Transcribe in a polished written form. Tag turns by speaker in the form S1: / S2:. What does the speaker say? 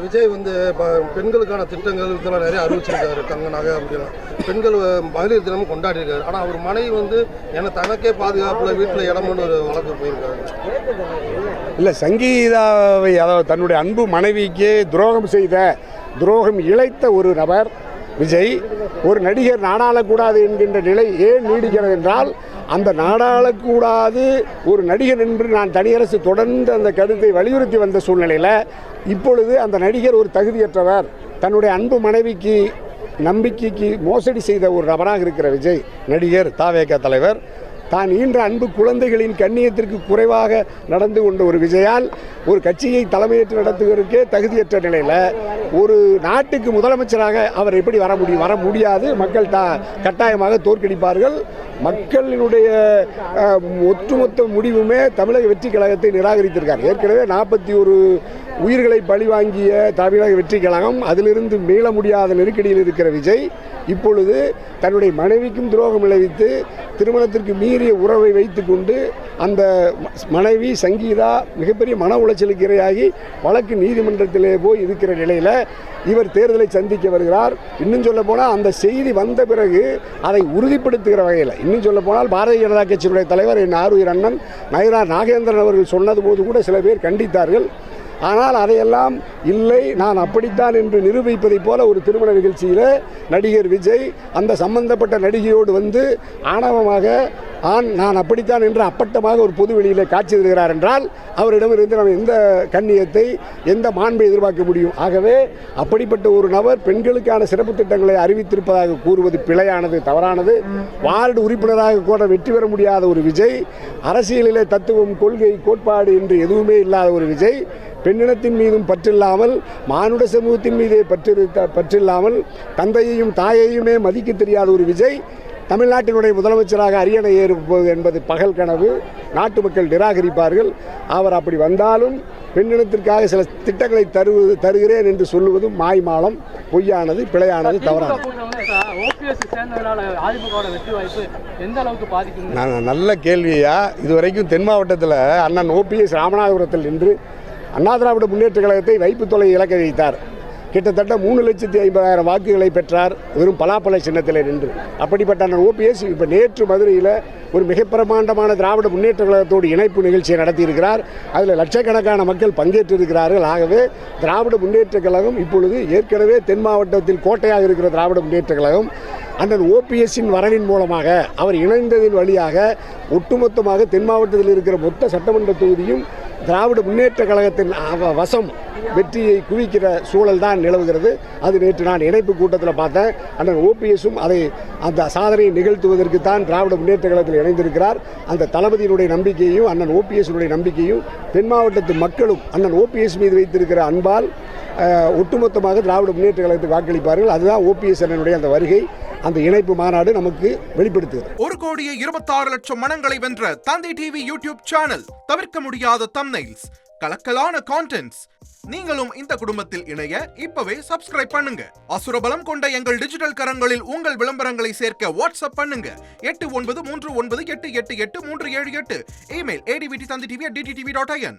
S1: விஜய் வந்து பெண்களுக்கான திட்டங்கள் இதெல்லாம் நிறைய அறிவிச்சிருக்காரு. தங்க நகை அப்படின்னா பெண்கள் மகளிர் தினமும் கொண்டாடி இருக்காரு. ஆனால் அவர் மனைவி வந்து தனக்கே பாதுகாப்புல வீட்டில் இடம்னு ஒரு வழக்கு போயிருக்காரு.
S2: இல்லை, சங்கீதாவை அதாவது தன்னுடைய அன்பு மனைவிக்கு துரோகம் இழைத்த ஒரு நபர் விஜய். ஒரு நடிகர் நாடாளக்கூடாது என்கின்ற நிலை ஏன் நீடிக்கிறது என்றால், அந்த நாடாளக்கூடாது ஒரு நடிகர் என்று நான் தனியரசு தொடர்ந்து அந்த கருத்தை வலியுறுத்தி வந்த சூழ்நிலையில் இப்பொழுது அந்த நடிகர் ஒரு தகுதியற்றவர், தன்னுடைய அன்பு மனைவிக்கு நம்பிக்கைக்கு மோசடி செய்த ஒரு நபராக இருக்கிற விஜய் நடிகர் தாவேக தலைவர் தான் ஈன்ற அன்பு குழந்தைகளின் கண்ணியத்திற்கு குறைவாக நடந்து கொண்ட ஒரு விஜயால் ஒரு கட்சியை தலைமையேற்று நடத்துவதற்கே தகுதியற்ற நிலையில் ஒரு நாட்டுக்கு முதலமைச்சராக அவர் எப்படி வர முடியாது. மக்கள் கட்டாயமாக தோற்கடிப்பார்கள். மக்களினுடைய ஒட்டுமொத்த முடிவுமே தமிழக வெற்றி கழகத்தை நிராகரித்திருக்கார். ஏற்கனவே 41 உயிர்களை பழிவாங்கிய தமிழக வெற்றி கழகம் அதிலிருந்து மீள முடியாத நெருக்கடியில் இருக்கிற விஜய் இப்பொழுது தன்னுடைய மனைவிக்கும் துரோகம் விளைவித்து திருமணத்திற்கு மீறிய உறவை வைத்துக்கொண்டு அந்த மனைவி சங்கீதா மிகப்பெரிய மன உளைச்சலுக்கு இரையாகி வழக்கு நீதிமன்றத்திலே போய் இருக்கிற நிலையில் இவர் தேர்தலை சந்திக்க வருகிறார். இன்னும் சொல்ல போனால் அந்த செய்தி வந்த பிறகு அதை உறுதிப்படுத்துகிற வகையில், இன்னும் சொல்ல போனால் பாரதிய ஜனதா கட்சியினுடைய தலைவர் என் ஆருயிர் அண்ணன் நயினா நாகேந்திரன் அவர்கள் சொன்னது போது கூட சில பேர் கண்டித்தார்கள். ஆனால் அதையெல்லாம் இல்லை, நான் அப்படித்தான் என்று நிரூபிப்பதைப் போல ஒரு திருமண நிகழ்ச்சியில் நடிகர் விஜய் அந்த சம்பந்தப்பட்ட நடிகையோடு வந்து ஆணவமாக நான் அப்படித்தான் என்று அப்பட்டமாக ஒரு பொது வெளியில் காட்சி தருகிறார் என்றால் அவரிடமிருந்து நம்ம எந்த கண்ணியத்தை எந்த மாண்பை எதிர்பார்க்க முடியும்? ஆகவே அப்படிப்பட்ட ஒரு நபர் பெண்களுக்கான சிறப்பு திட்டங்களை அறிவித்திருப்பதாக கூறுவது பிழையானது, தவறானது. வார்டு உறுப்பினராக கூட வெற்றி பெற முடியாத ஒரு விஜய், அரசியலிலே தத்துவம் கொள்கை கோட்பாடு என்று எதுவுமே இல்லாத ஒரு விஜய், பெண்ணினத்தின் மீதும் பற்றில்லாமல் மானுட சமூகத்தின் மீதே பற்றில்லாமல் தந்தையையும் தாயையுமே மதிக்க தெரியாத ஒரு விஜய் தமிழ்நாட்டினுடைய முதலமைச்சராக அரியணை ஏறுவது என்பது பகல் கனவு. நாட்டு மக்கள் நிராகரிப்பார்கள். அவர் அப்படி வந்தாலும் பெண்ணினத்திற்காக சில திட்டங்களை தருகிறேன் என்று சொல்லுவதும் மாய்மாலம், பொய்யானது, பிழையானது, தவறானது. நல்ல கேள்வியா. இதுவரைக்கும் தென் மாவட்டத்தில் அண்ணன் ஓபிஎஸ் ராமநாதபுரத்தில் நின்று அண்ணா திராவிட முன்னேற்ற கழகத்தை வைப்பு தொலை இலக்க வைத்தார். கிட்டத்தட்ட 3,50,000 வாக்குகளை பெற்றார் வெறும் பலாப்பழ சின்னத்தில் நின்று. அப்படிப்பட்ட அண்ணன் ஓபிஎஸ் இப்போ நேற்று மதுரையில் ஒரு மிக பிரமாண்டமான திராவிட முன்னேற்ற கழகத்தோடு இணைப்பு நிகழ்ச்சியை நடத்தியிருக்கிறார். அதில் லட்சக்கணக்கான மக்கள் பங்கேற்றிருக்கிறார்கள். ஆகவே திராவிட முன்னேற்ற கழகம் இப்பொழுது ஏற்கனவே தென் மாவட்டத்தில் கோட்டையாக இருக்கிற திராவிட முன்னேற்ற கழகம் அண்ணன் ஓபிஎஸ்ஸின் வரவின் மூலமாக அவர் இணைந்ததின் வழியாக ஒட்டுமொத்தமாக தென் மாவட்டத்தில் இருக்கிற மொத்த சட்டமன்ற தொகுதியும் திராவிட முன்னேற்ற கழகத்தின் வசம் வெற்றியை குவிக்கிற சூழல் தான் நிலவுகிறது. அது நேற்று நான் இணைப்பு கூட்டத்தில் பார்த்தேன். அண்ணன் ஓபிஎஸும் அந்த சாதனையை நிகழ்த்துவதற்கு தான் திராவிட முன்னேற்ற கழகத்தில் இணைந்திருக்கிறார். அந்த தளபதியினுடைய நம்பிக்கையும் அண்ணன் ஓபிஎஸ்னுடைய நம்பிக்கையும் தென் மாவட்டத்து மக்களும் அண்ணன் ஓபிஎஸ் மீது வைத்திருக்கிற அன்பால் ஒட்டுமொத்தமாக திராவிட முன்னேற்ற கழகத்துக்கு வாக்களிப்பார்கள். அதுதான் ஓபிஎஸ் அண்ணனுடைய அந்த வருகை, அந்த இணைப்பு மாநாடு நமக்கு வெளிப்படுத்துகிறது.
S3: 1,26,00,000 மனங்களை வென்ற தந்தை டிவி யூடியூப் சேனல். தவிர்க்க முடியாத தம்ப்நெயில்ஸ், கலக்கலான கான்டென்ட்ஸ். நீங்களும் இந்த குடும்பத்தில் இணைய இப்பவே சப்ஸ்கிரைப் பண்ணுங்க. அசுரபலம் கொண்ட எங்கள் டிஜிட்டல் கரங்களில் உங்கள் விளம்பரங்களை சேர்க்க வாட்ஸ்அப் பண்ணுங்க. 8939888378. Email advtv@dttv.in.